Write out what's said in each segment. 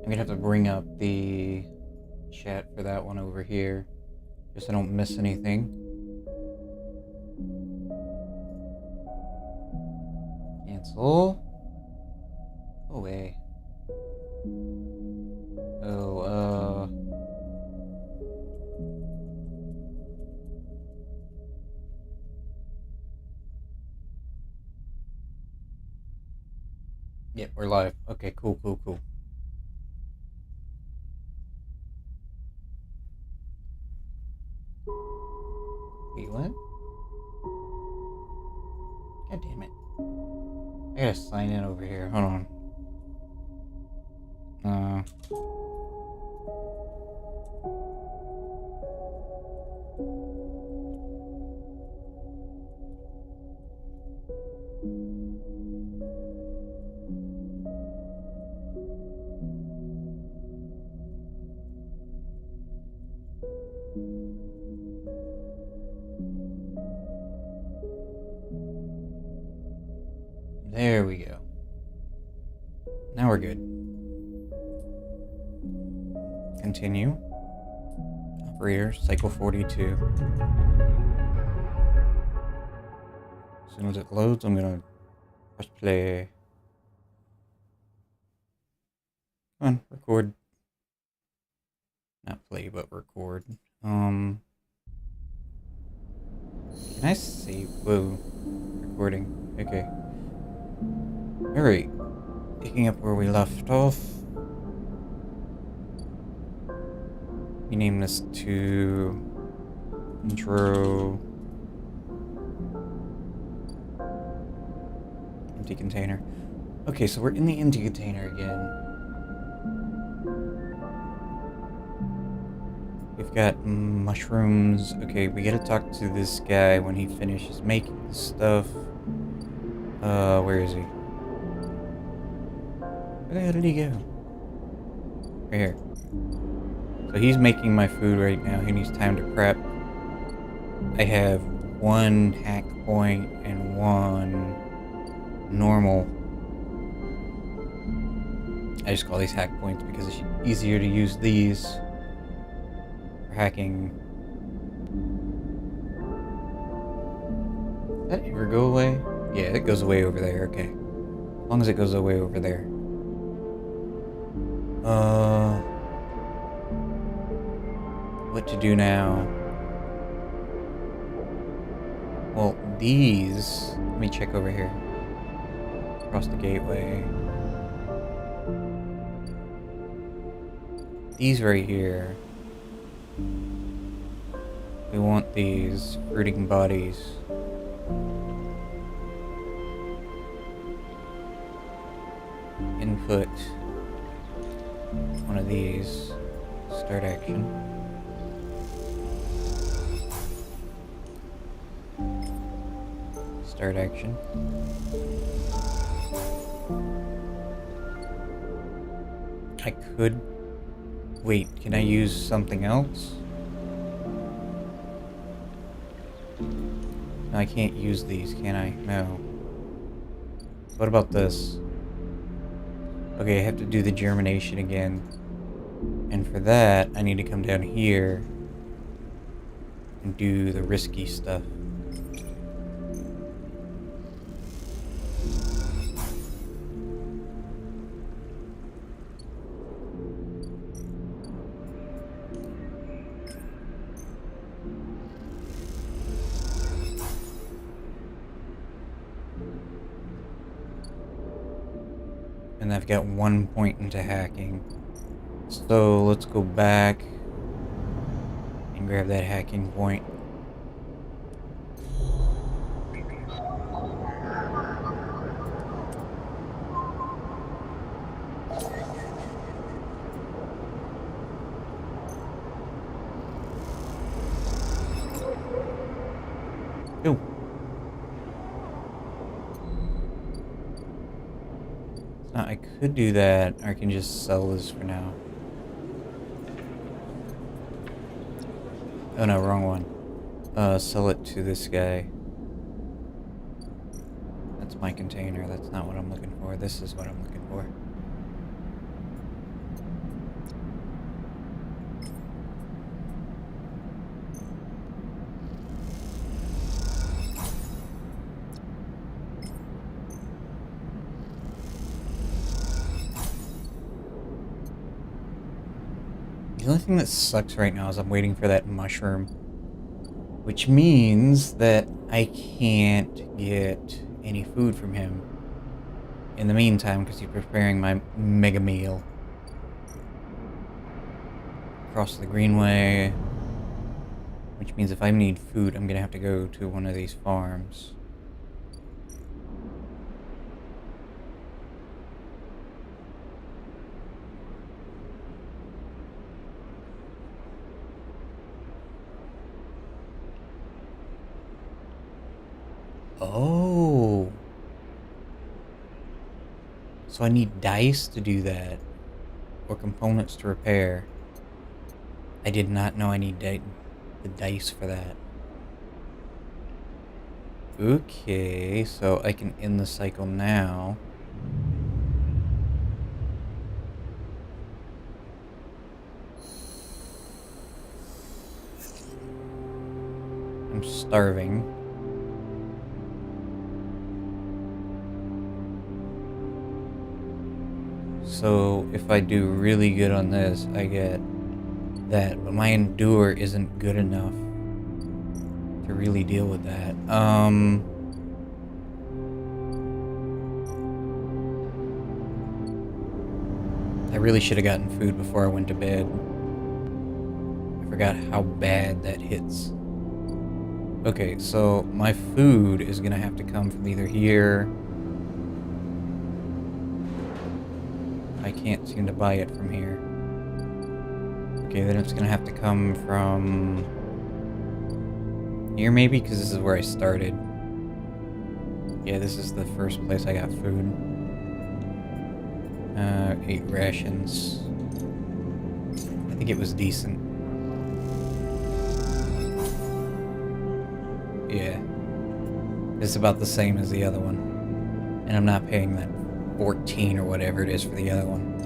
I'm gonna have to bring up the chat for that one over here, just so I don't miss anything. Cancel. Go away. Oh, Yep, we're live. Okay, cool. Wait, what? God damn it. I gotta sign in over here. Hold on. There we go. Now we're good. Continue. Operator, cycle 42. As soon as it loads, I'm gonna press play. Come on, record. Not play, but record. Can I save? Whoa. Recording. Okay. Alright. Picking up where we left off. We name this to intro empty container. Okay, so we're in the empty container again. We've got mushrooms. Okay, we gotta talk to this guy when he finishes making the stuff. Where is he? Where the hell did he go? Right here. So he's making my food right now. He needs time to prep. I have one hack point and one normal. I just call these hack points because it's easier to use these for hacking. Does that ever go away? Yeah, it goes away over there. Okay. As long as it goes away over there. What to do now? Well, these... Let me check over here. Across the gateway. These right here. We want these fruiting bodies. Input one of these. Start action. Start action. I could... Wait, can I use something else? No, I can't use these, can I? No. What about this? Okay, I have to do the germination again. And for that, I need to come down here and do the risky stuff. And I've got 1 point into hacking. So let's go back and grab that hacking point. Go. Now I could do that, or I can just sell this for now. Oh no, wrong one. Sell it to this guy. That's my container. That's not what I'm looking for. This is what I'm looking for. The only thing that sucks right now is I'm waiting for that mushroom. Which means that I can't get any food from him in the meantime because he's preparing my mega meal. Across the greenway. Which means if I need food, I'm gonna have to go to one of these farms. Oh. So I need dice to do that. Or components to repair. I did not know I need the dice for that. Okay, so I can end the cycle now. I'm starving. So if I do really good on this, I get that, but my endure isn't good enough to really deal with that. I really should have gotten food before I went to bed. I forgot how bad that hits. Okay, so my food is gonna have to come from either here. I can't seem to buy it from here. Okay, then it's gonna have to come from here maybe, because this is where I started. Yeah, this is the first place I got food. 8 rations. I think it was decent. Yeah. It's about the same as the other one. And I'm not paying that 14 or whatever it is for the other one.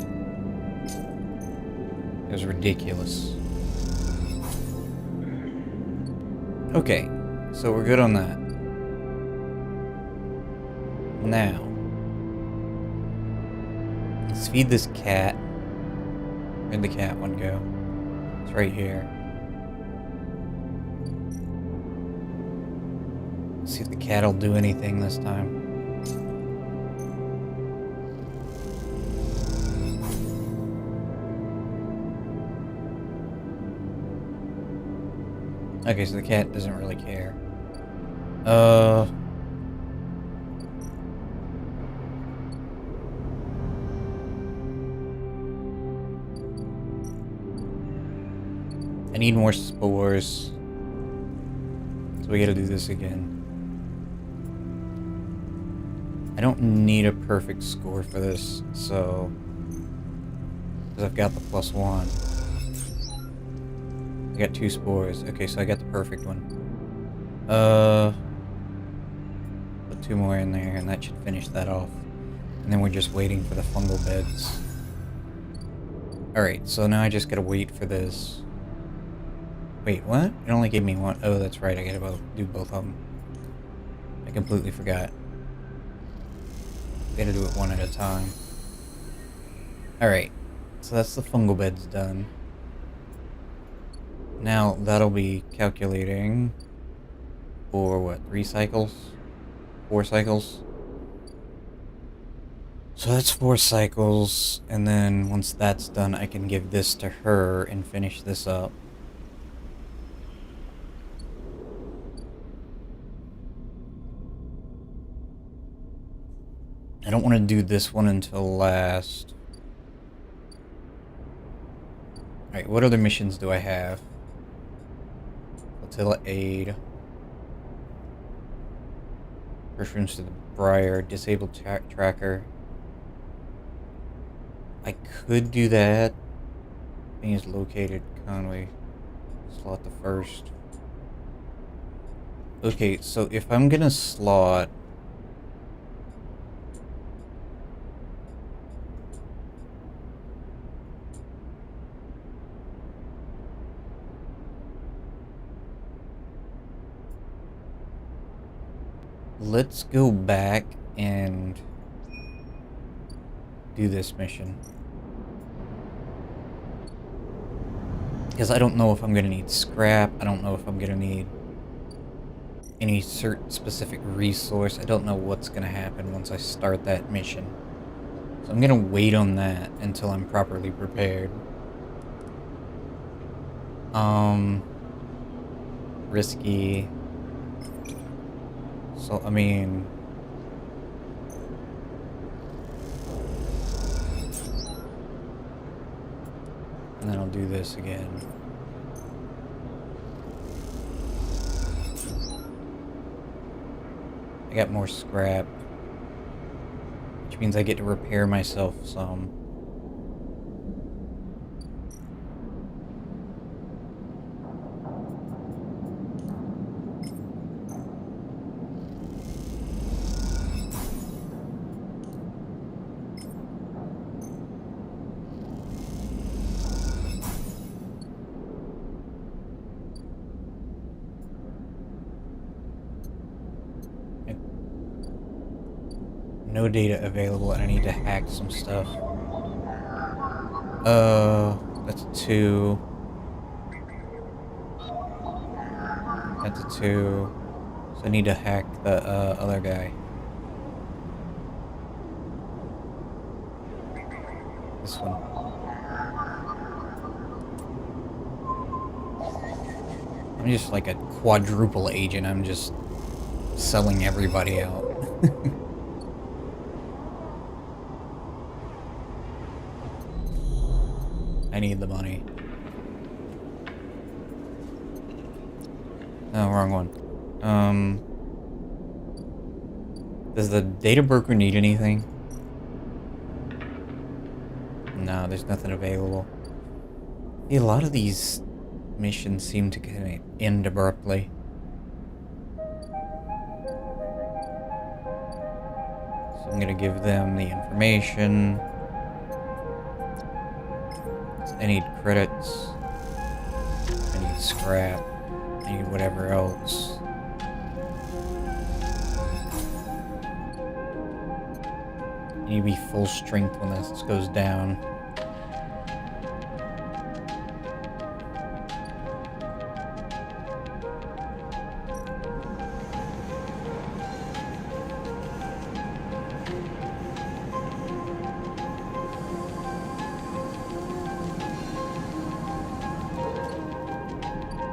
It was ridiculous. Okay, so we're good on that. Now, let's feed this cat. Where'd the cat one go? It's right here. Let's see if the cat will do anything this time. Okay, so the cat doesn't really care. I need more spores. So we gotta do this again. I don't need a perfect score for this, so... because I've got the +1. I got 2 spores. Okay, so I got the perfect one. Put 2 more in there, and that should finish that off. And then we're just waiting for the fungal beds. Alright, so now I just gotta wait for this. Wait, what? It only gave me 1. Oh, that's right, I gotta do both of them. I completely forgot. Gotta do it one at a time. Alright, so that's the fungal beds done. Now, that'll be calculating for what, 3 cycles? 4 cycles? So that's 4 cycles, and then once that's done, I can give this to her and finish this up. I don't want to do this one until last. Alright, what other missions do I have? Flotilla Aid. Reference to the Briar. Disabled tracker. I could do that. Thing is located Conway. Slot the first. Okay, so if I'm gonna slot... let's go back and do this mission. Because I don't know if I'm going to need scrap. I don't know if I'm going to need any certain specific resource. I don't know what's going to happen once I start that mission. So I'm going to wait on that until I'm properly prepared. Risky. So, I mean... And then I'll do this again. I got more scrap, which means I get to repair myself some. No data available, and I need to hack some stuff. That's a 2. That's a 2. So I need to hack the other guy. This one. I'm just like a quadruple agent. I'm just selling everybody out. I need the money. No, wrong one. Does the data broker need anything? No, there's nothing available. Yeah, a lot of these missions seem to kind of end abruptly. So I'm gonna give them the information. I need credits. I need scrap. I need whatever else. I need to be full strength when this goes down.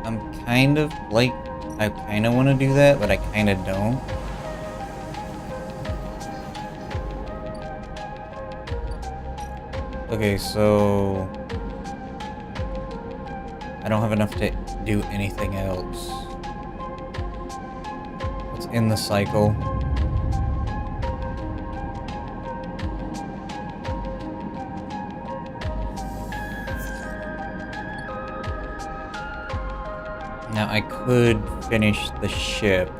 I'm kind of like, I kind of want to do that, but I kind of don't. Okay, so I don't have enough to do anything else. It's in the cycle. Now I could finish the ship,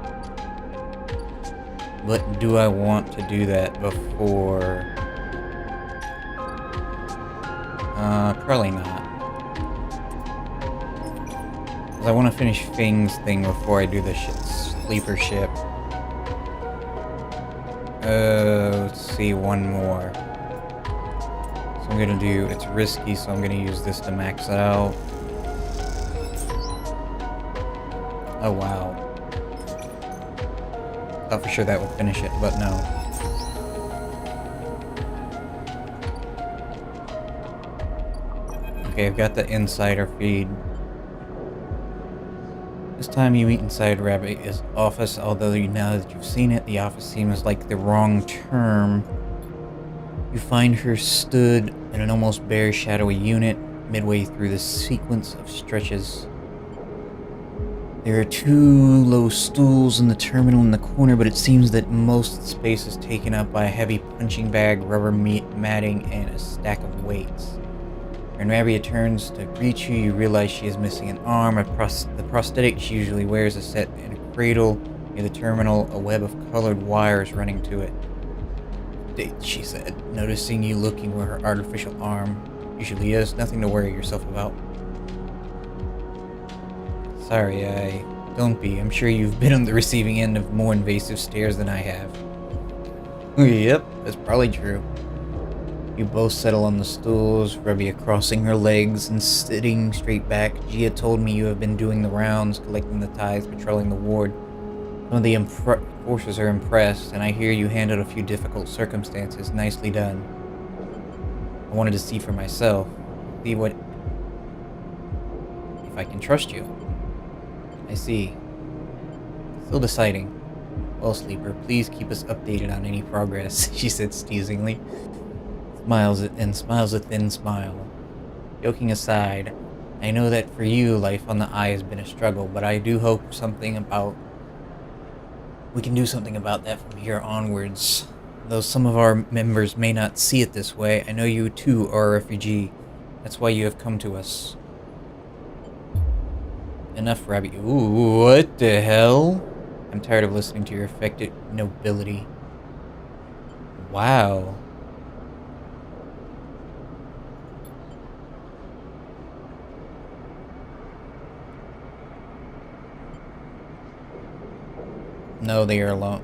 but do I want to do that before? Probably not. Because I want to finish Fing's thing before I do the sleeper ship. Let's see, one more. So I'm gonna do, it's risky, so I'm gonna use this to max out. Oh wow. Thought for sure that would finish it, but no. Okay, I've got the insider feed. This time you meet inside Rabbit's office, although now that you've seen it, the office seems like the wrong term. You find her stood in an almost bare shadowy unit midway through the sequence of stretches. There are 2 low stools in the terminal in the corner, but it seems that most of the space is taken up by a heavy punching bag, rubber matting, and a stack of weights. When Rabia turns to greet you, you realize she is missing an arm. The prosthetic she usually wears is set in a cradle near the terminal, a web of colored wires running to it. "Date," she said, noticing you looking where her artificial arm usually is. "Nothing to worry yourself about." "Sorry, don't be. I'm sure you've been on the receiving end of more invasive stares than I have." "Yep, that's probably true. You both settle on the stools, Rebia crossing her legs and sitting straight back. Gia told me you have been doing the rounds, collecting the tithes, patrolling the ward. Some of the enforcers are impressed, and I hear you handled a few difficult circumstances. Nicely done. I wanted to see for myself. See what... if I can trust you. I see. Still deciding. Well, Sleeper, please keep us updated on any progress, she said teasingly. Smiles a thin smile. Joking aside, I know that for you, life on the Eye has been a struggle, but I do hope we can do something about that from here onwards. Though some of our members may not see it this way, I know you too are a refugee. That's why you have come to us. Enough, Rabbit. Ooh, what the hell? I'm tired of listening to your affected nobility. Wow. No, they are alone.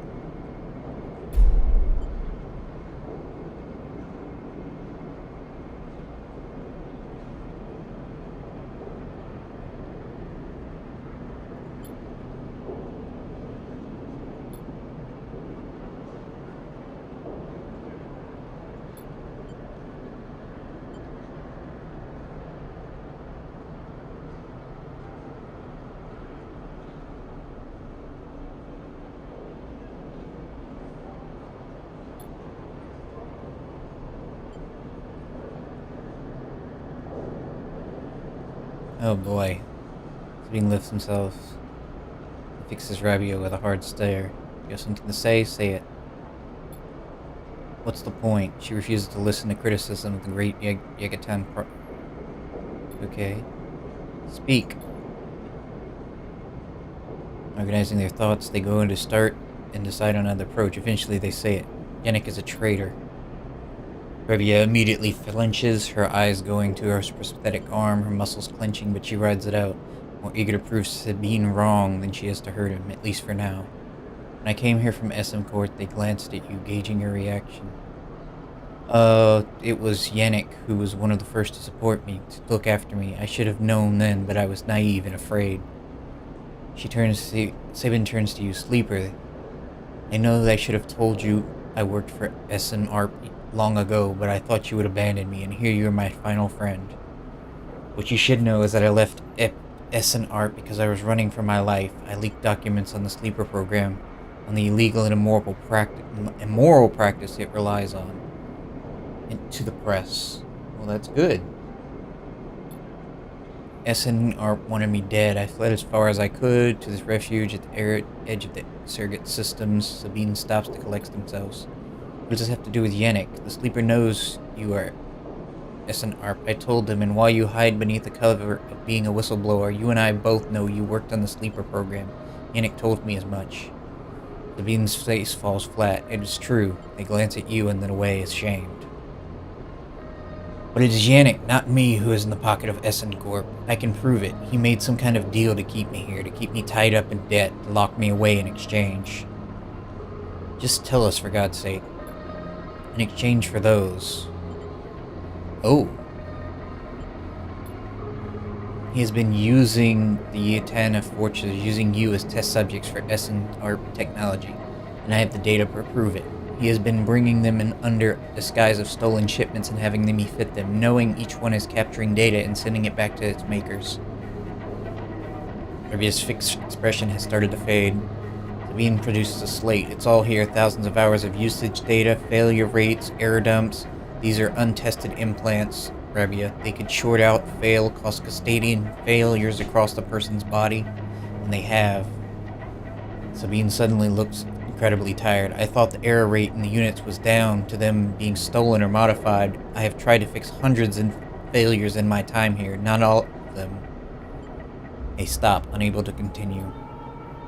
Oh boy. Sabine lifts himself. He fixes Rabio with a hard stare. You have something to say? Say it. What's the point? She refuses to listen to criticism of the great Yegatan Okay. Speak. Organizing their thoughts, they go into start and decide on another approach. Eventually they say it. Yannick is a traitor. Revia immediately flinches, her eyes going to her prosthetic arm, her muscles clenching, but she rides it out, more eager to prove Sabine wrong than she is to hurt him, at least for now. When I came here from SM Court, they glanced at you, gauging your reaction. It was Yannick who was one of the first to support me, to look after me. I should have known then, but I was naive and afraid. Sabine turns to you, Sleeper. I know that I should have told you I worked for SNRP long ago, but I thought you would abandon me, and here you are, my final friend. What you should know is that I left SNRP because I was running for my life. I leaked documents on the Sleeper program, on the illegal and immoral practice it relies on, and to the press. Well, that's good. SNRP wanted me dead. I fled as far as I could to this refuge at the edge of the surrogate systems. Sabine stops to collect themselves. What does this have to do with Yannick? The Sleeper knows you are SNRP. I told him, and while you hide beneath the cover of being a whistleblower, you and I both know you worked on the Sleeper program. Yannick told me as much. Sabine's face falls flat. It is true. They glance at you and then away, ashamed. But it is Yannick, not me, who is in the pocket of SN Corp. I can prove it. He made some kind of deal to keep me here, to keep me tied up in debt, to lock me away in exchange. Just tell us, for God's sake. In exchange for those. Oh. He has been using the Yetana forces, using you as test subjects for SNRP technology, and I have the data to prove it. He has been bringing them in under disguise of stolen shipments and having them fit them, knowing each one is capturing data and sending it back to its makers. Revia's fixed expression has started to fade. Sabine produces a slate. It's all here, thousands of hours of usage data, failure rates, error dumps. These are untested implants, Rebia. They could short out, fail, cause custodian failures across the person's body, and they have. Sabine suddenly looks incredibly tired. I thought the error rate in the units was down to them being stolen or modified. I have tried to fix hundreds of failures in my time here, not all of them. They stop, unable to continue.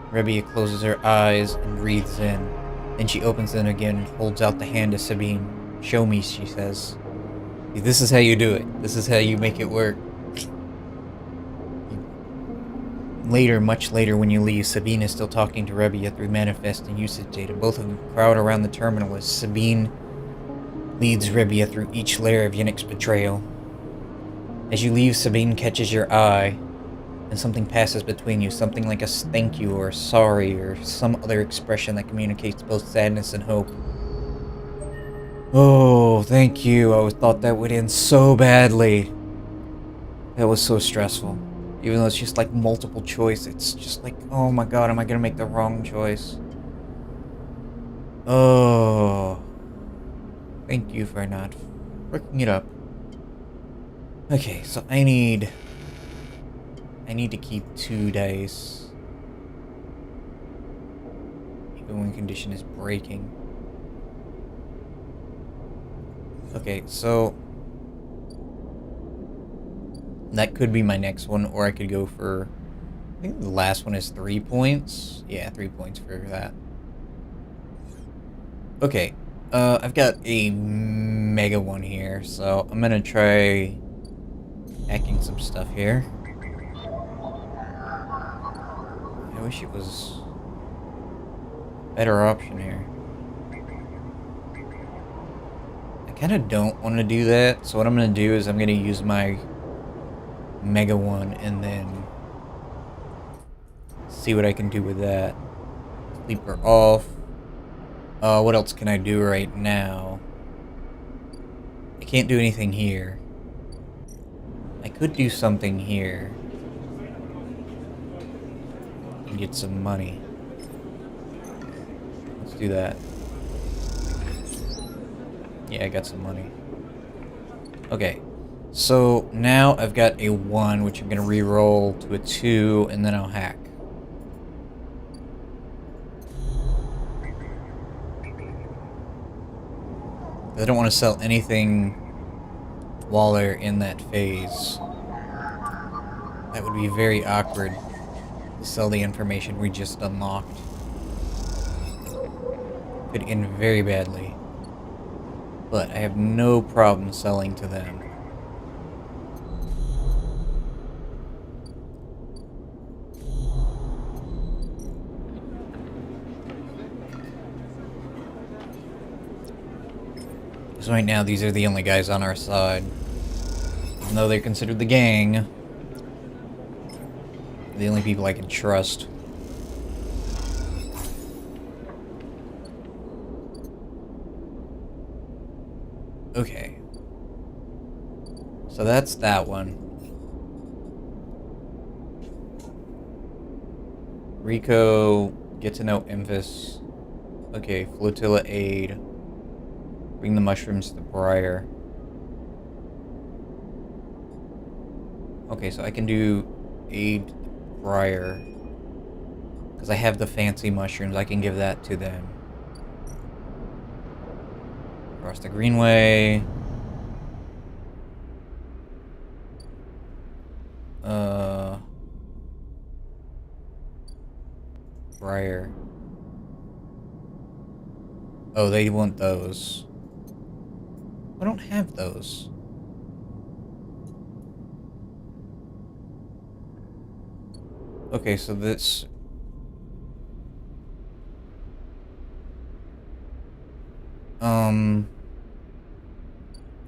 Rebia closes her eyes and breathes in. Then she opens them again and holds out the hand to Sabine. Show me, she says. This is how you do it. This is how you make it work. Later, much later when you leave, Sabine is still talking to Rebia through manifest and usage data. Both of them crowd around the terminal as Sabine leads Ribia through each layer of Yannick's betrayal. As you leave, Sabine catches your eye, and something passes between you, something like a thank you or sorry or some other expression that communicates both sadness and hope. Oh, thank you. I thought that would end so badly. That was so stressful. Even though it's just like multiple choice, it's just like, oh my god, am I gonna make the wrong choice? Oh. Thank you for not freaking it up. Okay, so I need to keep 2 dice. Even when condition is breaking. Okay, so that could be my next one, or I could go for, I think the last one is 3 points. Yeah, 3 points for that. Okay, I've got a mega one here, so I'm gonna try hacking some stuff here. I wish it was a better option here. I kind of don't want to do that, so what I'm going to do is I'm going to use my mega one and then see what I can do with that. Sleeper off. What else can I do right now? I can't do anything here. I could do something here and get some money. Let's do that. Yeah, I got some money. Okay, so now I've got a 1, which I'm going to re-roll to a 2, and then I'll hack. I don't want to sell anything while they're in that phase. That would be very awkward to sell the information we just unlocked. Could end very badly. But I have no problem selling to them. So right now, these are the only guys on our side. Even though they're considered the gang, the only people I can trust. Okay. So that's that one. Rico, get to know Emphas. Okay, Flotilla aid. Bring the mushrooms to the Briar. Okay, so I can do aid Briar. Because I have the fancy mushrooms, I can give that to them. Across the Greenway. Briar. Oh, they want those. I don't have those. Okay, so this...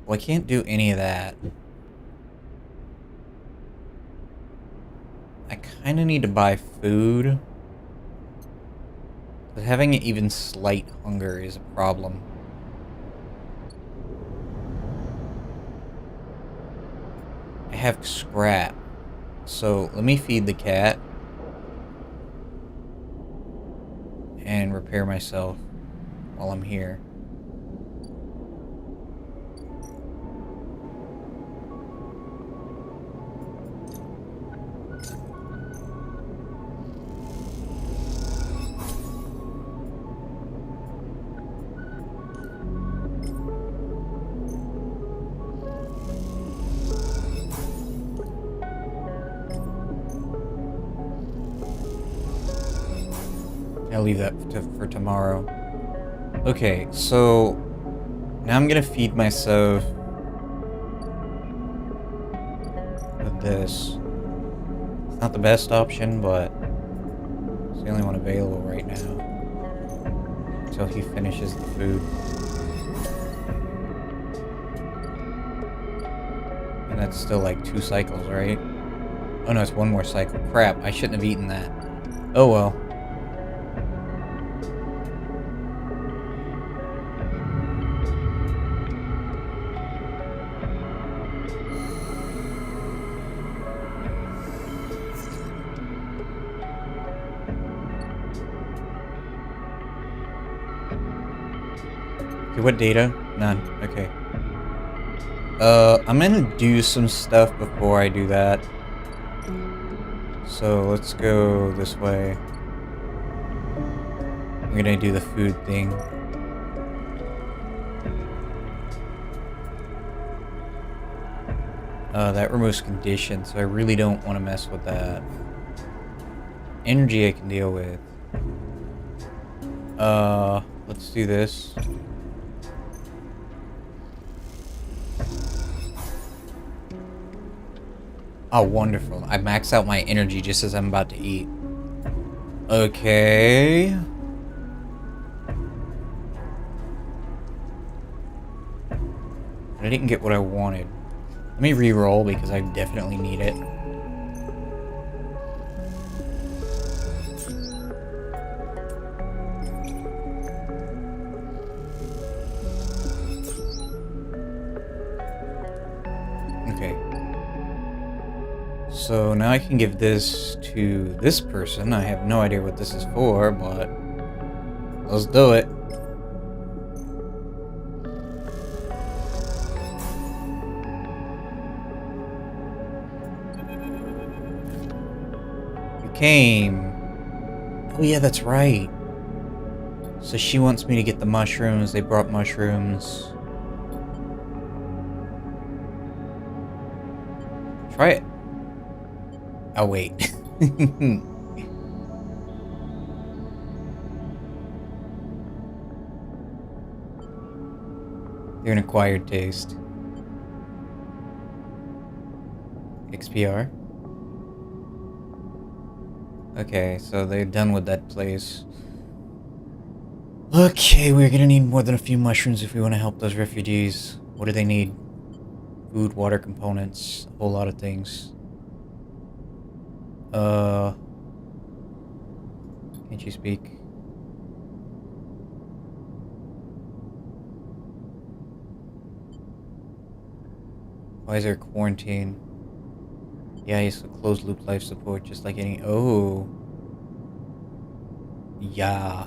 Well, I can't do any of that. I kind of need to buy food. But having even slight hunger is a problem. I have scrap. So let me feed the cat. And repair myself while I'm here. I'll leave that for tomorrow. Okay, so now I'm gonna feed myself with this. It's not the best option, but it's the only one available right now until he finishes the food. And that's still like 2 cycles, right? Oh no, it's 1 more cycle. Crap, I shouldn't have eaten that. Oh well. Okay, what data? None. Okay. I'm gonna do some stuff before I do that. So let's go this way. I'm gonna do the food thing. That removes conditions, so I really don't want to mess with that. Energy I can deal with. Let's do this. Oh, wonderful. I max out my energy just as I'm about to eat. Okay. I didn't get what I wanted. Let me re-roll because I definitely need it. Okay. So now I can give this to this person. I have no idea what this is for, but let's do it. You came. Oh yeah, that's right. So she wants me to get the mushrooms. They brought mushrooms. Try it. Oh, wait. They're an acquired taste. XPR. Okay, so they're done with that place. Okay, we're gonna need more than a few mushrooms if we want to help those refugees. What do they need? Food, water components, a whole lot of things. Can't you speak? Why is there quarantine? Yeah, it's a closed loop life support, just like any. Oh. Yeah.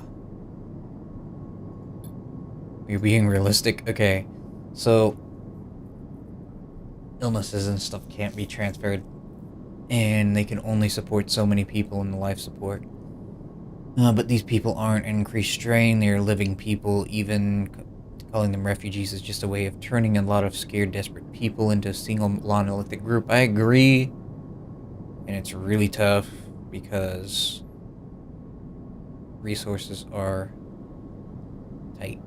You're being realistic? Okay. So. Illnesses and stuff can't be transferred. And they can only support so many people in the life support. But these people aren't an increased strain, they're living people. Even calling them refugees is just a way of turning a lot of scared, desperate people into a single monolithic group. I agree. And it's really tough because resources are tight.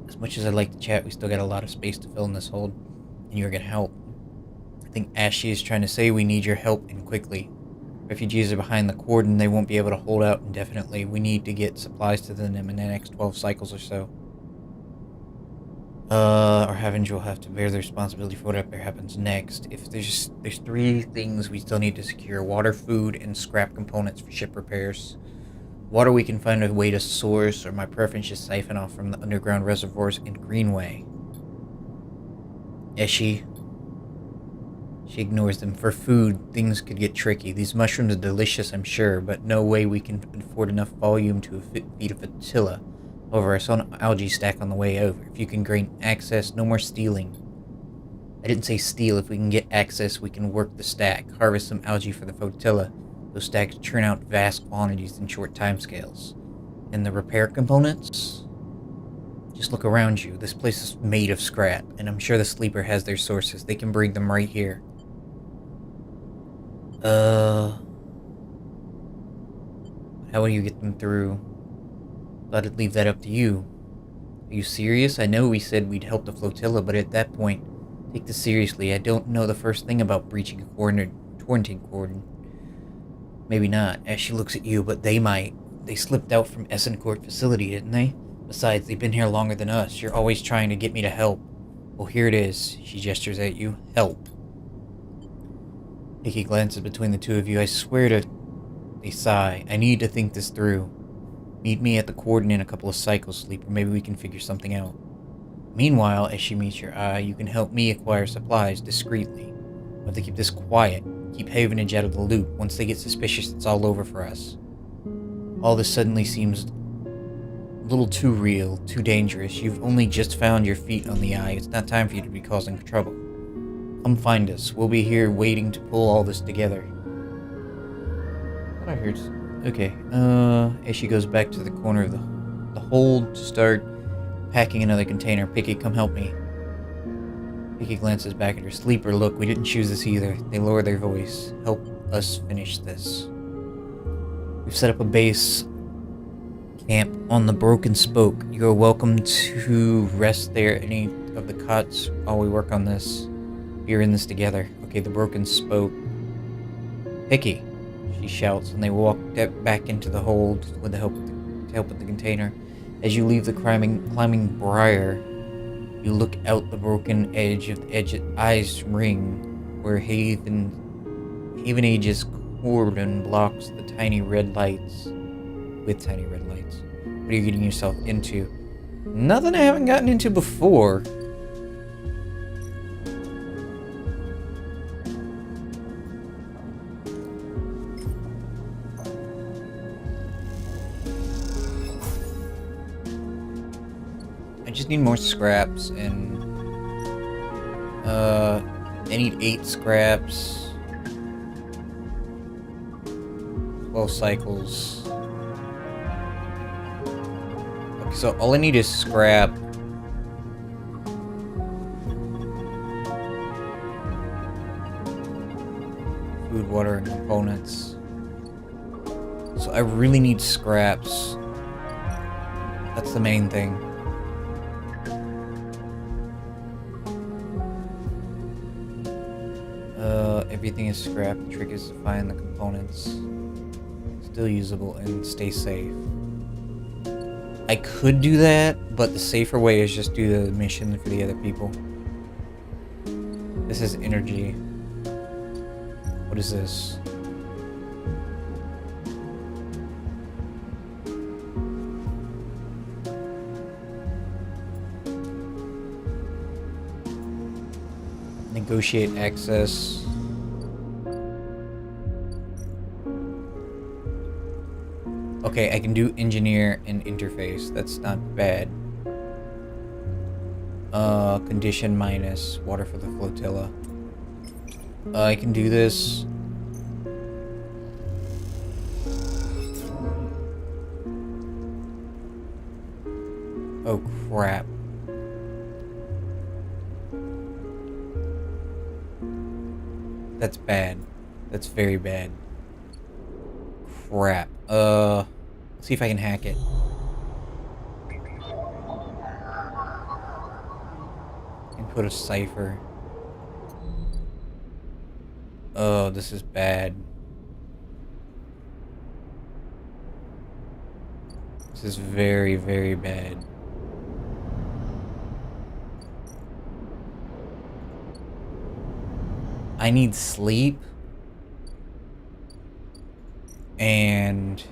As much as I'd like to chat, we still got a lot of space to fill in this hold. And you're gonna help. I think Ashley is trying to say we need your help and quickly. Refugees are behind the cordon. They won't be able to hold out indefinitely. We need to get supplies to them in the next 12 cycles or so. Our Havenge will have to bear the responsibility for whatever happens next. If there's 3 things we still need to secure: water, food, and scrap components for ship repairs. Water we can find a way to source, or my preference is siphon off from the underground reservoirs in Greenway. She ignores them. For food, things could get tricky. These mushrooms are delicious, I'm sure, but no way we can afford enough volume to feed a flotilla. However, I saw an algae stack on the way over. If you can gain access, no more stealing. I didn't say steal. If we can get access, we can work the stack. Harvest some algae for the flotilla. Those stacks churn out vast quantities in short timescales. And the repair components? Just look around you. This place is made of scrap, and I'm sure the Sleeper has their sources. They can bring them right here. How will you get them through? Thought I'd leave that up to you. Are you serious? I know we said we'd help the flotilla, but at that point, take this seriously. I don't know the first thing about breaching a quarantine cordon. Maybe not. Ashley looks at you, but they might. They slipped out from Essencourt facility, didn't they? Besides, they've been here longer than us. You're always trying to get me to help. Well, here it is. She gestures at you. Help. Hickey glances between the two of you. I swear to... They sigh. I need to think this through. Meet me at the coordinate in a couple of cycles, Sleeper. Maybe we can figure something out. Meanwhile, as she meets your eye, you can help me acquire supplies discreetly. We have to keep this quiet. Keep Havenage out of the loop. Once they get suspicious, it's all over for us. All this suddenly seems a little too real, too dangerous. You've only just found your feet on the eye. It's not time for you to be causing trouble. Come find us. We'll be here waiting to pull all this together. I thought I heard... Okay, as she goes back to the corner of the hold to start packing another container. Picky, come help me. Picky glances back at her. Sleeper, look, we didn't choose this either. They lower their voice. Help us finish this. We've set up a base camp on the Broken Spoke. You're welcome to rest there any of the cots while we work on this. We're in this together. Okay, the Broken Spoke. Picky, she shouts, and they walk back into the hold with the help of the container. As you leave the climbing briar, you look out the broken edge of the eyes ring, where Haven Age's cordon blocks the tiny red lights. With tiny red lights. What are you getting yourself into? Nothing I haven't gotten into before. I just need more scraps, and I need 8 scraps, 12 cycles. Okay, so all I need is scrap. Food, water, and components. So I really need scraps. That's the main thing. Everything is scrap. The trick is to find the components still usable and stay safe. I could do that, but the safer way is just do the mission for the other people. This is energy. What is this? Negotiate access. Okay, I can do engineer and interface. That's not bad. Condition minus. Water for the flotilla. I can do this. Oh, crap. That's bad. That's very bad. Crap. Let's see if I can hack it. Input a cipher. Oh, this is bad. This is very, very bad. I need sleep. And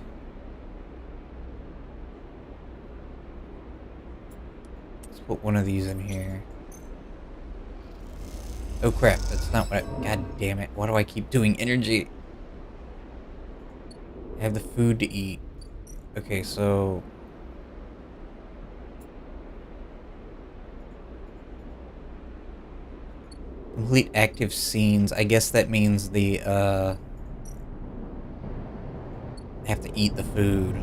let's put one of these in here. Oh crap, that's not what I... God damn it. Why do I keep doing energy? I have the food to eat. Okay, so... complete active scenes. I guess that means the, I have to eat the food.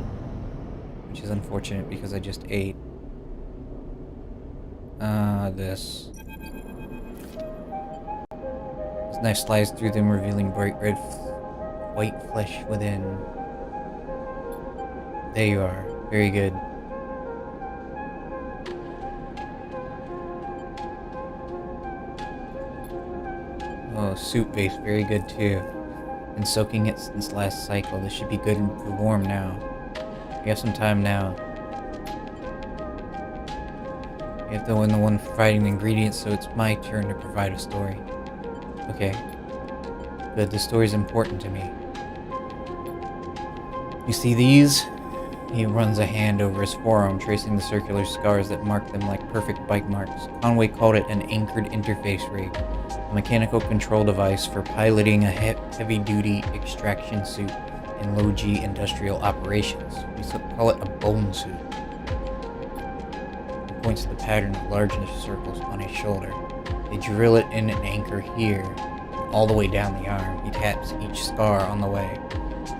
Which is unfortunate because I just ate. This. This knife slides through them, revealing bright red white flesh within. There you are. Very good. Oh, soup base. Very good too. Been soaking it since last cycle. This should be good and warm now. We have some time now. We If the one providing the ingredients, so it's my turn to provide a story. Okay. Good, the story's important to me. You see these? He runs a hand over his forearm, tracing the circular scars that mark them like perfect bike marks. Conway called it an anchored interface rig, a mechanical control device for piloting a heavy-duty extraction suit in low-G industrial operations. We call it a bone suit. He points to the pattern of large circles on his shoulder. They drill it in an anchor here, all the way down the arm. He taps each scar on the way,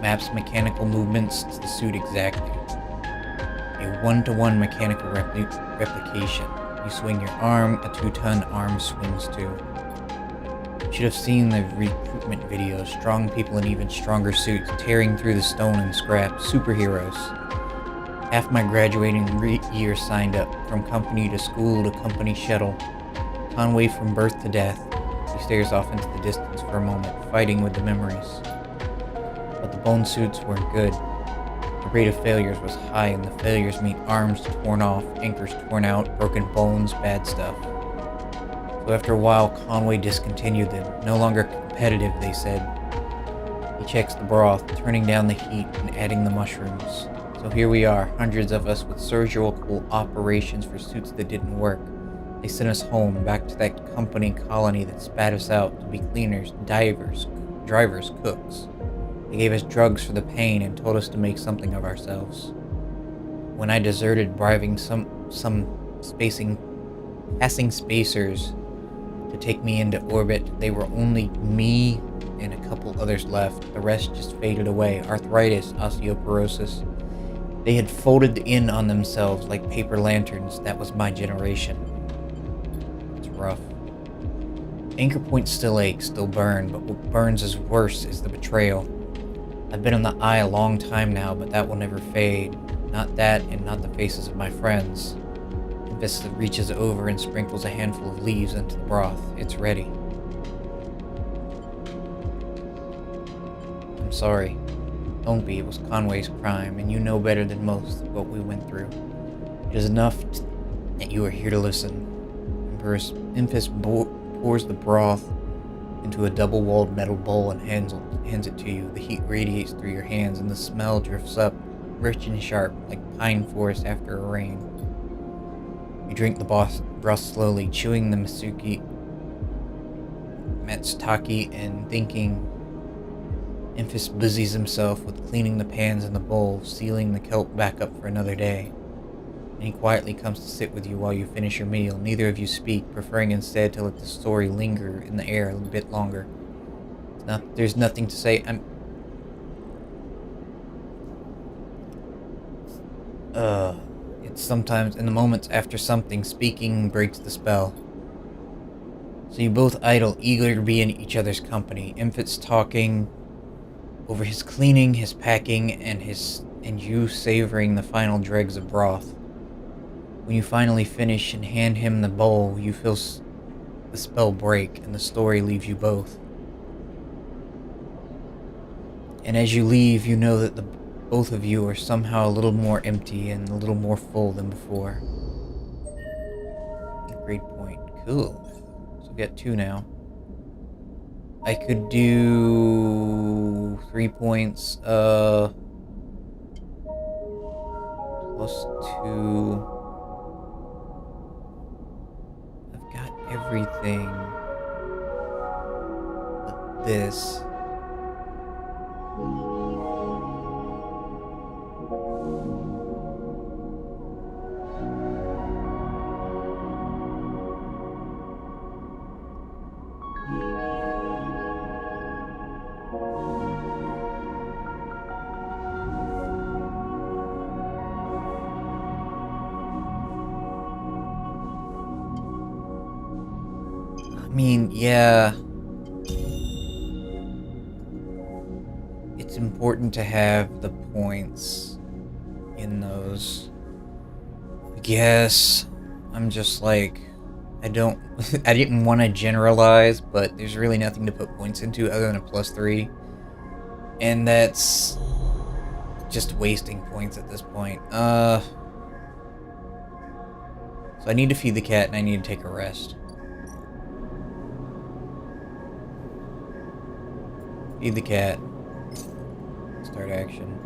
maps mechanical movements to the suit exactly. A one-to-one mechanical replication. You swing your arm, a 2-ton arm swings too. You should have seen the recruitment videos. Strong people in even stronger suits, tearing through the stone and scrap. Superheroes. Half my graduating year signed up, from company to school to company shuttle. Conway from birth to death. He stares off into the distance for a moment, fighting with the memories. But the bone suits weren't good. The rate of failures was high, and the failures mean arms torn off, anchors torn out, broken bones, bad stuff. So after a while, Conway discontinued them. No longer competitive, they said. He checks the broth, turning down the heat and adding the mushrooms. So here we are, hundreds of us with surgical operations for suits that didn't work. They sent us home, back to that company colony that spat us out to be cleaners, divers, drivers, cooks. They gave us drugs for the pain and told us to make something of ourselves. When I deserted, bribing some passing spacers to take me into orbit, they were only me and a couple others left. The rest just faded away. Arthritis, osteoporosis. They had folded in on themselves like paper lanterns. That was my generation. It's rough. Anchor Point still aches, still burn, but what burns is worse is the betrayal. I've been on the eye a long time now, but that will never fade. Not that, and not the faces of my friends. Vista reaches over and sprinkles a handful of leaves into the broth. It's ready. I'm sorry. Don't be. It was Conway's crime, and you know better than most what we went through. It is enough that you are here to listen. Memphis pours the broth into a double-walled metal bowl and hands it to you. The heat radiates through your hands, and the smell drifts up, rich and sharp, like pine forest after a rain. You drink the broth slowly, chewing the matsutake and thinking. Memphis busies himself with cleaning the pans in the bowl, sealing the kelp back up for another day. And he quietly comes to sit with you while you finish your meal. Neither of you speak, preferring instead to let the story linger in the air a bit longer. There's nothing to say. It's sometimes in the moments after something, speaking breaks the spell. So you both idle, eager to be in each other's company. Memphis talking over his cleaning, his packing, and you savoring the final dregs of broth. When you finally finish and hand him the bowl, you feel the spell break, and the story leaves you both. And as you leave, you know that both of you are somehow a little more empty and a little more full than before. Great point. Cool. So we got 2 now. I could do 3 points, plus 2. I've got everything but this. I mean, yeah. It's important to have the points in those. I guess I'm just like, I didn't want to generalize, but there's really nothing to put points into other than a +3. And that's just wasting points at this point. So So I need to feed the cat and I need to take a rest. Feed the cat. Start action.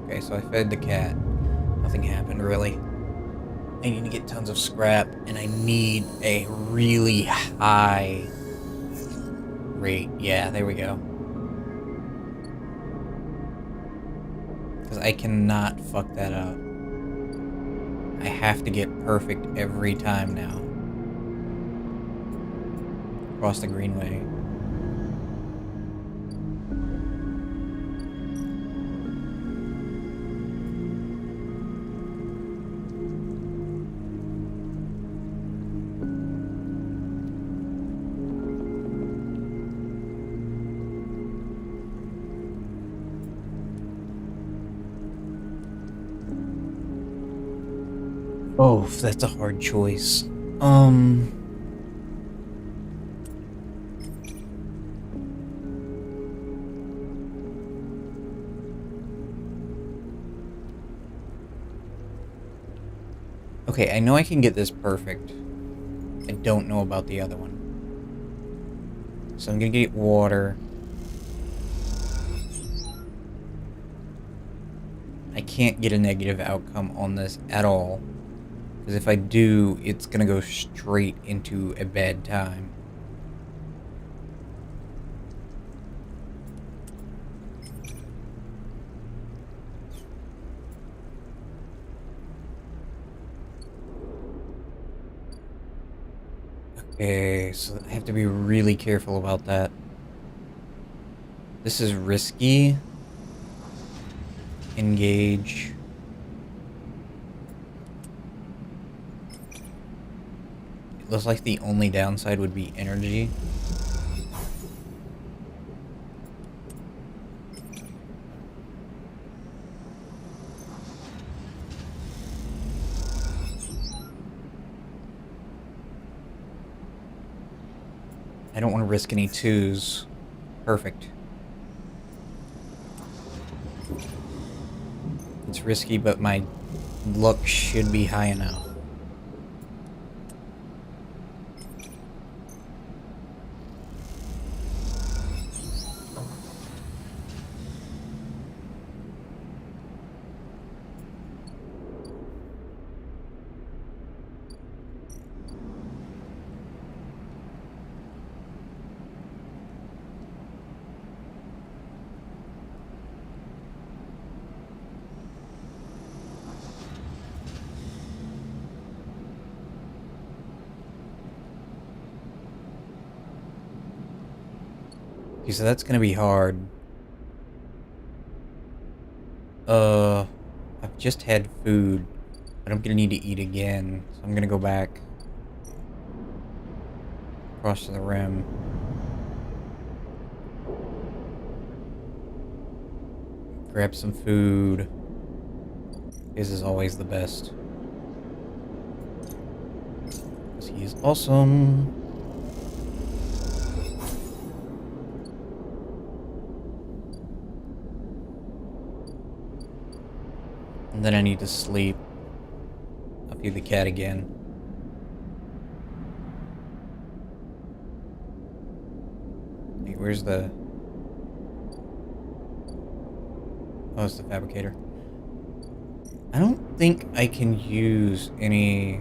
Okay, so I fed the cat. Nothing happened really. I need to get tons of scrap, and I need a really high rate. Yeah, there we go. Because I cannot fuck that up. I have to get perfect every time now. Across the greenway. Oh, that's a hard choice. Okay, I know I can get this perfect. I don't know about the other one. So I'm gonna get water. I can't get a negative outcome on this at all. Because if I do, it's gonna go straight into a bad time. Okay, so I have to be really careful about that. This is risky. Engage. It looks like the only downside would be energy. I don't want to risk any twos. Perfect. It's risky, but my luck should be high enough. Okay, so that's gonna be hard. I've just had food, but I'm gonna need to eat again, so I'm gonna go back across to the rim. Grab some food. This is always the best. Because he is awesome. And then I need to sleep. I'll feed the cat again. Hey, where's the... Oh, it's the fabricator. I don't think I can use any...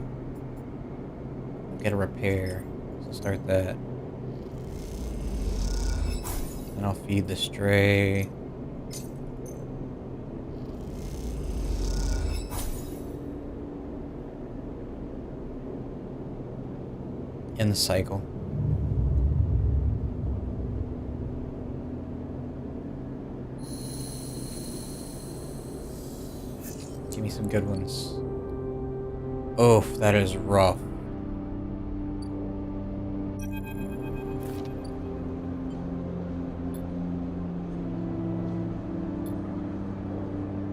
Get a repair. So start that. And I'll feed the stray. In the cycle. Give me some good ones. Oof, that is rough.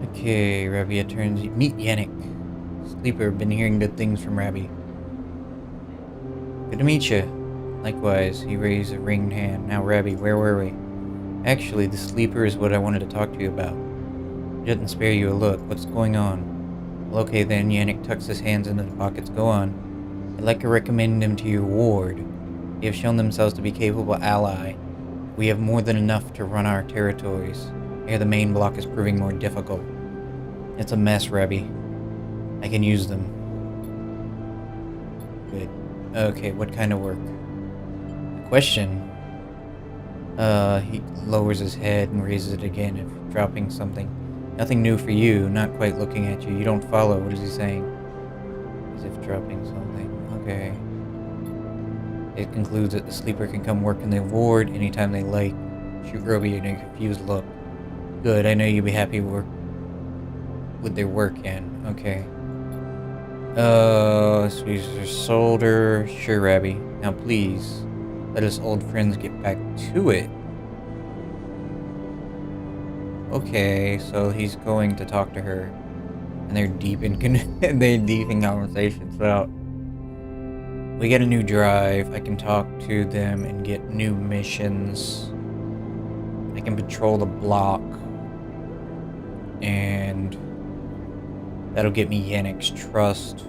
Okay, Rabbi turns. Meet Yannick. Sleeper, been hearing good things from Rabbi. Good to meet you. Likewise, he raised a ringed hand. Now, Rabbi, where were we? Actually, the sleeper is what I wanted to talk to you about. Didn't spare you a look. What's going on? Well, okay then, Yannick tucks his hands into the pockets. Go on. I'd like to recommend them to your ward. They have shown themselves to be a capable ally. We have more than enough to run our territories. Here the main block is proving more difficult. It's a mess, Rebby. I can use them. Good. Okay, what kind of work? Question. He lowers his head and raises it again, if dropping something. Nothing new for you, not quite looking at you. You don't follow. What is he saying? As if dropping something. Okay. It concludes that the sleeper can come work in the ward anytime they like. Shoot Roby in a confused look. Good, I know you'll be happy with their work in. Okay. Squeezer Solder. Sure, Rabby. Now please, let us old friends get back to it. Okay, so he's going to talk to her. And they're deep in conversations. So we get a new drive. I can talk to them and get new missions. I can patrol the block. And that'll get me Yannick's trust.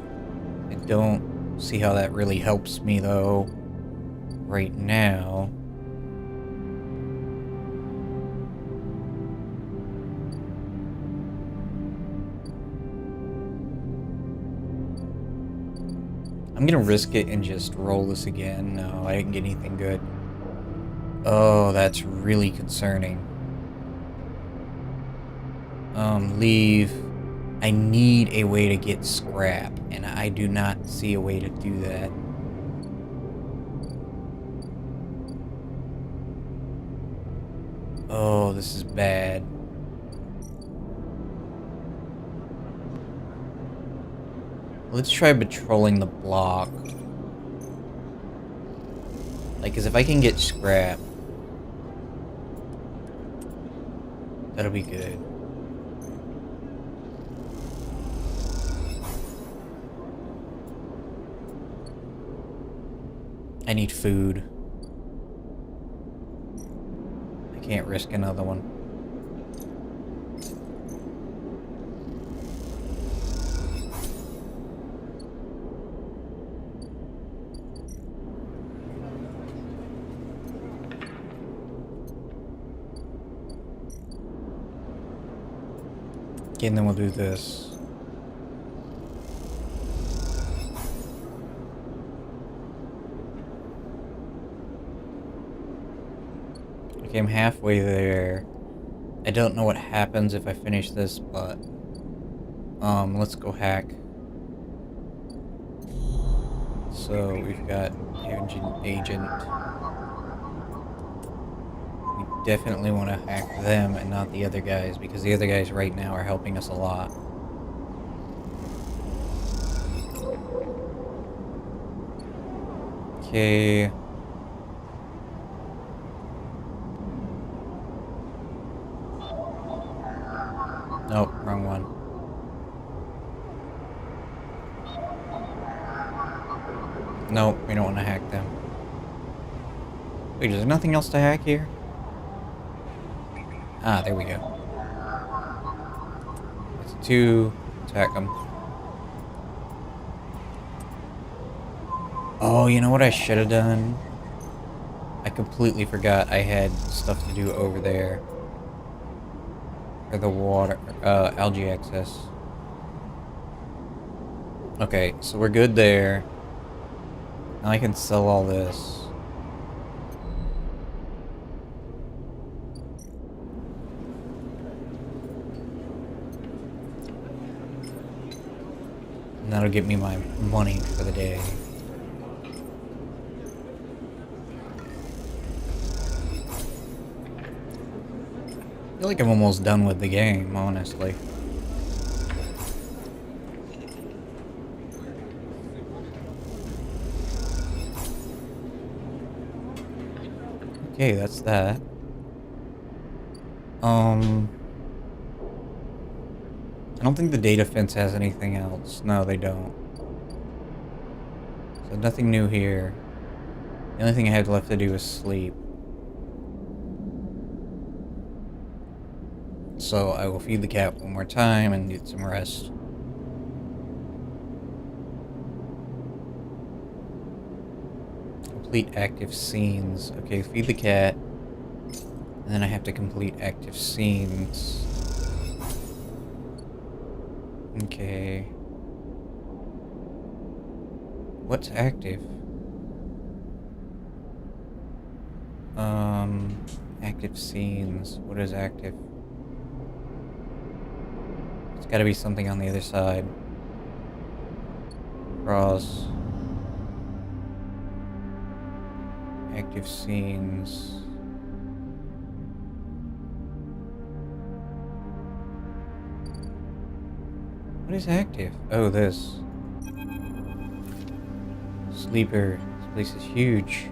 I don't see how that really helps me though. Right now. I'm gonna risk it and just roll this again. No, I didn't get anything good. Oh, that's really concerning. Leave. I need a way to get scrap, and I do not see a way to do that. Oh, this is bad. Let's try patrolling the block. Like, cause if I can get scrap, that'll be good. I need food. I can't risk another one. Okay, and then we'll do this. Okay, I'm halfway there. I don't know what happens if I finish this, but let's go hack. So we've got agent. We definitely want to hack them and not the other guys, because the other guys right now are helping us a lot. Okay. Nope, wrong one. Nope, we don't want to hack them. Wait, is there nothing else to hack here? Ah, there we go. It's 2. Attack them. Oh, you know what I should have done? I completely forgot I had stuff to do over there. For the water, algae access. Okay, so we're good there. Now I can sell all this. And that'll get me my money for the day. I feel like I'm almost done with the game, honestly. Okay, that's that. I don't think the data fence has anything else. No, they don't. So nothing new here. The only thing I had left to do is sleep. so I will feed the cat one more time and get some rest. Complete active scenes. Okay, feed the cat. And then I have to complete active scenes. Okay. What's active? Active scenes. What is active? It's gotta be something on the other side. Cross. Active scenes. What is active? Oh, this. Sleeper. This place is huge.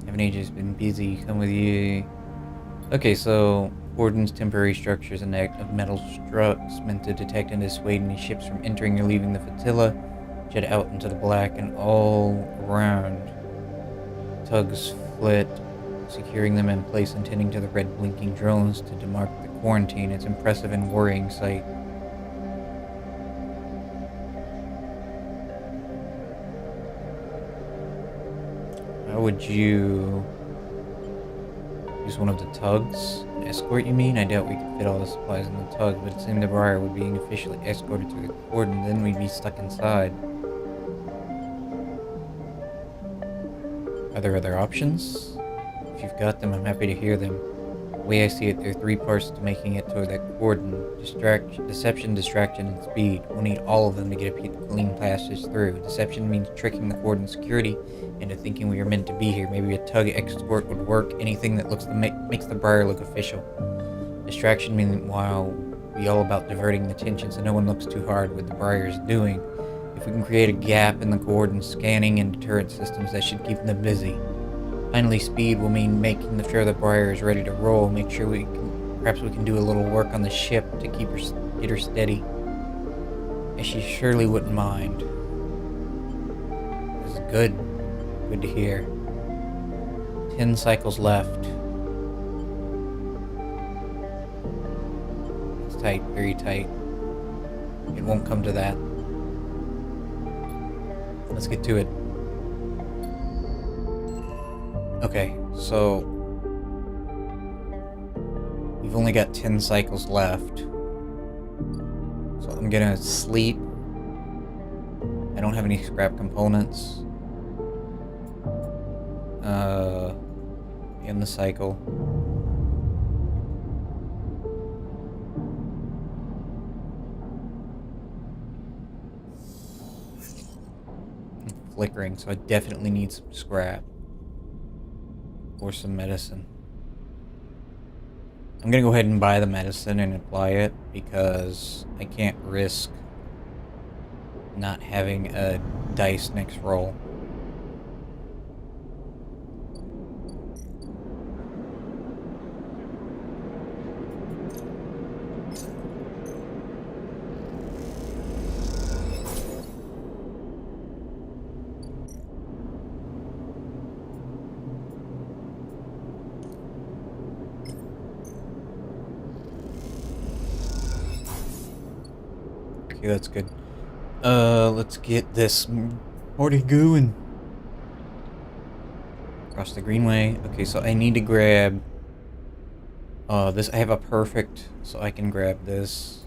Haven't ages been busy. Come with you. Okay, so ordnance temporary structures and of metal struts meant to detect and dissuade any ships from entering or leaving the flotilla. Jet out into the black and all around. Tugs flit, securing them in place and tending to the red blinking drones to demark the quarantine. It's impressive and worrying sight. How would you use one of the tugs? An escort, you mean? I doubt we could fit all the supplies in the tug, but it seemed the Briar would be officially escorted through the cordon, then we'd be stuck inside. Are there other options? If you've got them, I'm happy to hear them. The way I see it, there are 3 parts to making it to that cordon. Deception, distraction, and speed. We'll need all of them to get a clean passage through. Deception means tricking the cordon security into thinking we are meant to be here. Maybe a tug escort would work. Anything that makes the Briar look official. Distraction meanwhile be all about diverting the attention so no one looks too hard what the Briar is doing. If we can create a gap in the cordon, scanning and deterrent systems, that should keep them busy. Finally, speed will mean making sure the Briar is ready to roll. Make sure perhaps we can do a little work on the ship to get her steady. And she surely wouldn't mind. This is good. Good to hear. 10 cycles left. It's tight, very tight. It won't come to that. Let's get to it. Okay, so we've only got 10 cycles left. So I'm gonna sleep. I don't have any scrap components. In the cycle. I'm flickering, so I definitely need some scrap. Or some medicine. I'm gonna go ahead and buy the medicine and apply it because I can't risk not having a dice next roll. Okay, that's good. Let's get this party going. Across the greenway. Okay, so I need to grab this. I have a perfect, so I can grab this.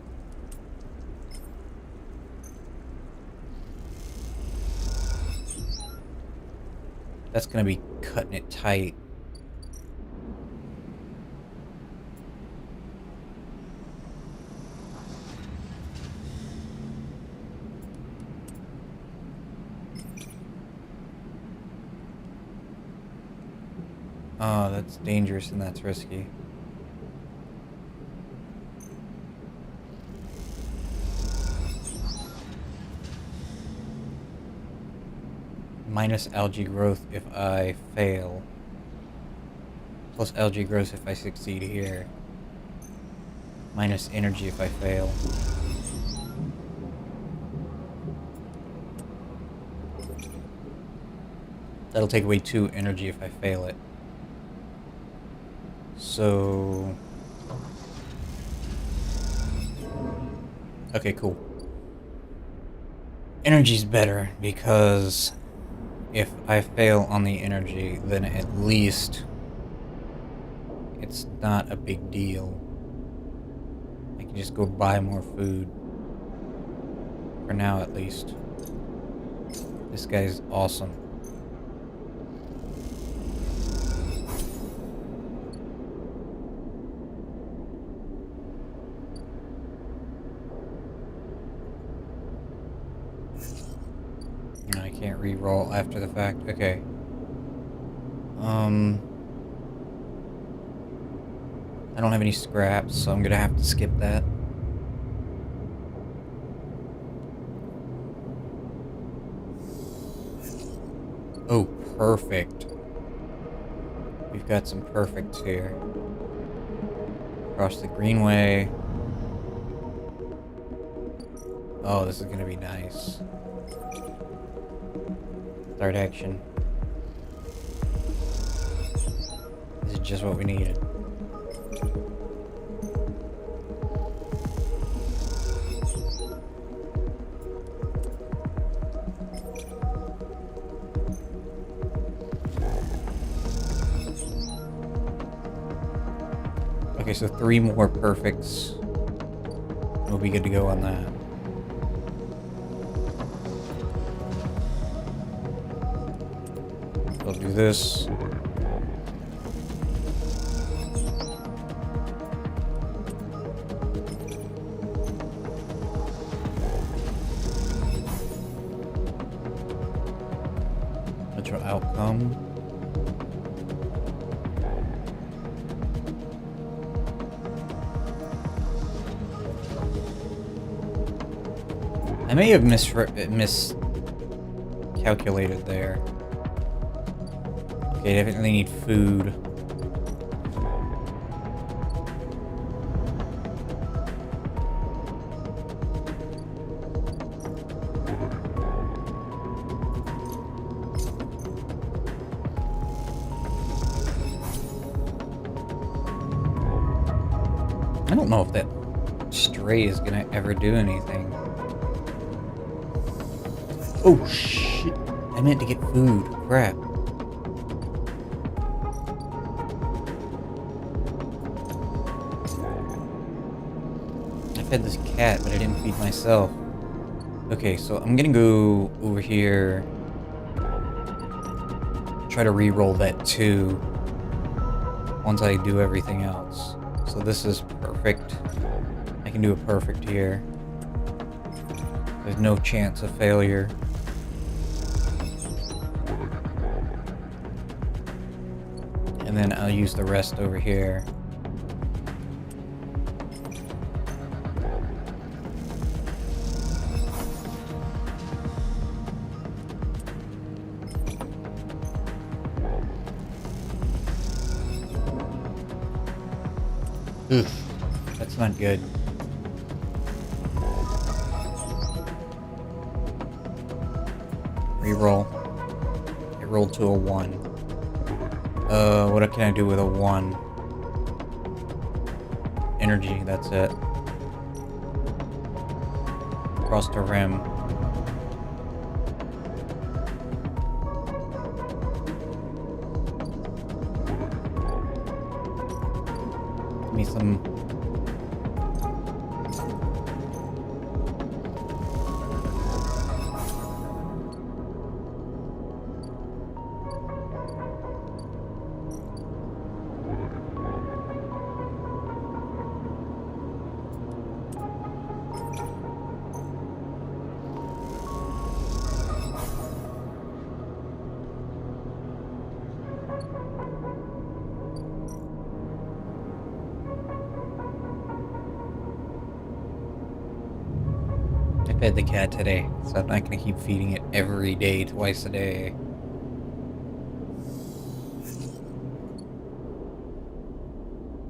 That's gonna be cutting it tight. Oh, that's dangerous and that's risky. Minus algae growth if I fail. Plus algae growth if I succeed here. Minus energy if I fail. That'll take away 2 energy if I fail it. so... Okay, cool. Energy's better because if I fail on the energy, then at least it's not a big deal. I can just go buy more food. For now, at least. This guy's awesome. I can't re-roll after the fact. Okay. I don't have any scraps, so I'm gonna have to skip that. Oh, perfect. We've got some perfects here. Across the greenway. Oh, this is gonna be nice. Start action. This is just what we needed. Okay, so 3 more perfects. We'll be good to go on that. We'll do this. Natural outcome. I may have miscalculated there. Okay, definitely need food. I don't know if that stray is gonna ever do anything. Oh shit! I meant to get food. Crap. I fed this cat, but I didn't feed myself. Okay, so I'm gonna go over here. Try to re-roll that too. Once I do everything else. So this is perfect. I can do a perfect here. There's no chance of failure. And then I'll use the rest over here. Oof, that's not good. Reroll. It rolled to a 1. What can I do with a 1? Energy, that's it. Across the rim. Give me some... I fed the cat today, so I'm not gonna keep feeding it every day, twice a day.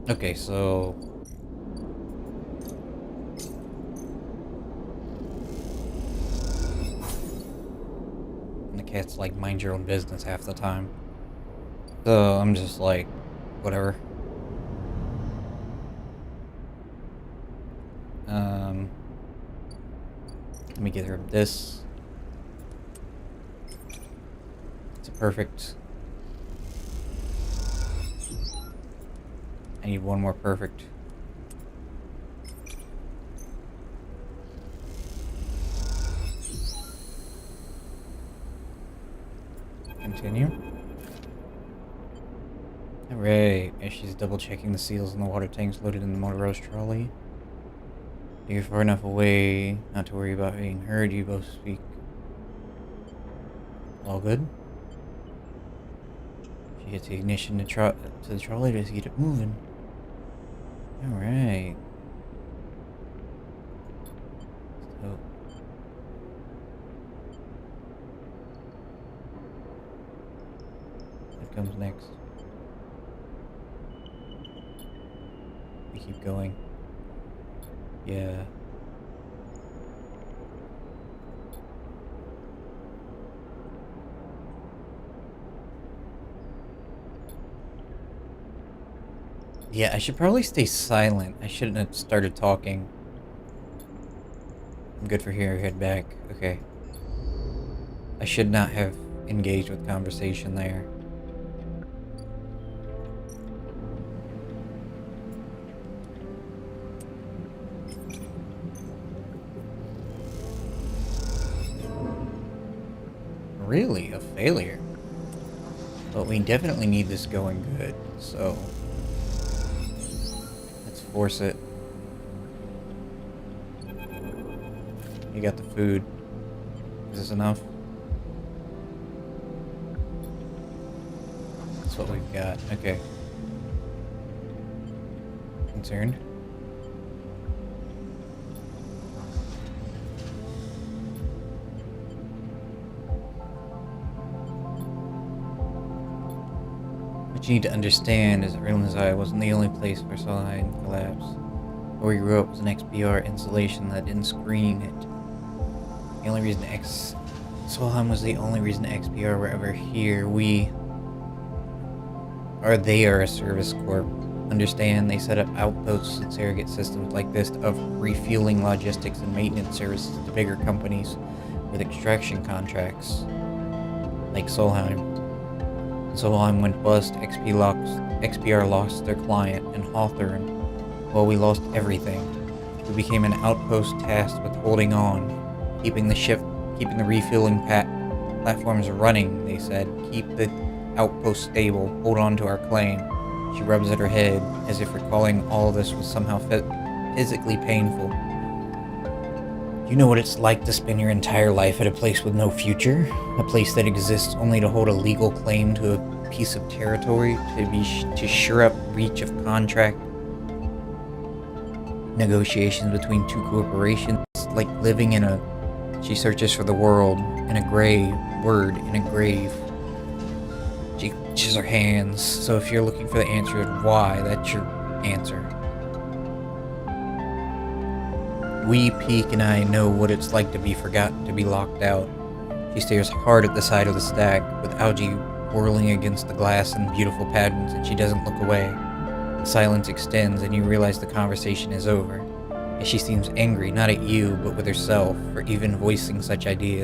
Okay, so... And the cat's like, mind your own business half the time. So I'm just like, whatever. Let me get her this. It's a perfect. I need one more perfect. Continue. Alright, as she's double checking the seals in the water tanks loaded in the Motoro's trolley. You're far enough away not to worry about being heard. You both speak. All good? She hits the ignition to the trolley to get it moving. Alright. So. What comes next? We keep going. Yeah. Yeah, I should probably stay silent. I shouldn't have started talking. I'm good for here. Head back. Okay. I should not have engaged with conversation there. Really? A failure? But we definitely need this going good, so... let's force it. You got the food. Is this enough? That's what we've got. Okay. Concerned? What you need to understand is that Realmazai wasn't the only place where Solheim collapsed. Where we grew up was an XPR installation that didn't screen it. The only reason Solheim was the only reason XPR were ever here. They are a service corp. Understand, they set up outposts and surrogate systems like this of refueling logistics and maintenance services to bigger companies with extraction contracts. Like Solheim. Solheim went bust, XPR lost their client, and Hawthorne, well, we lost everything. We became an outpost tasked with holding on, keeping the refueling platforms running, they said. Keep the outpost stable, hold on to our claim. She rubs at her head, as if recalling all of this was somehow physically painful. You know what it's like to spend your entire life at a place with no future? A place that exists only to hold a legal claim to a piece of territory, to shore up breach of contract negotiations between two corporations, like living in a... She searches for the world in a word in a grave. She clenches her hands, so if you're looking for the answer of why, that's your answer. We, Peak, and I know what it's like to be forgotten, to be locked out. She stares hard at the side of the stack, with algae whirling against the glass in beautiful patterns, and she doesn't look away. The silence extends, and you realize the conversation is over. And she seems angry, not at you, but with herself, for even voicing such ideas.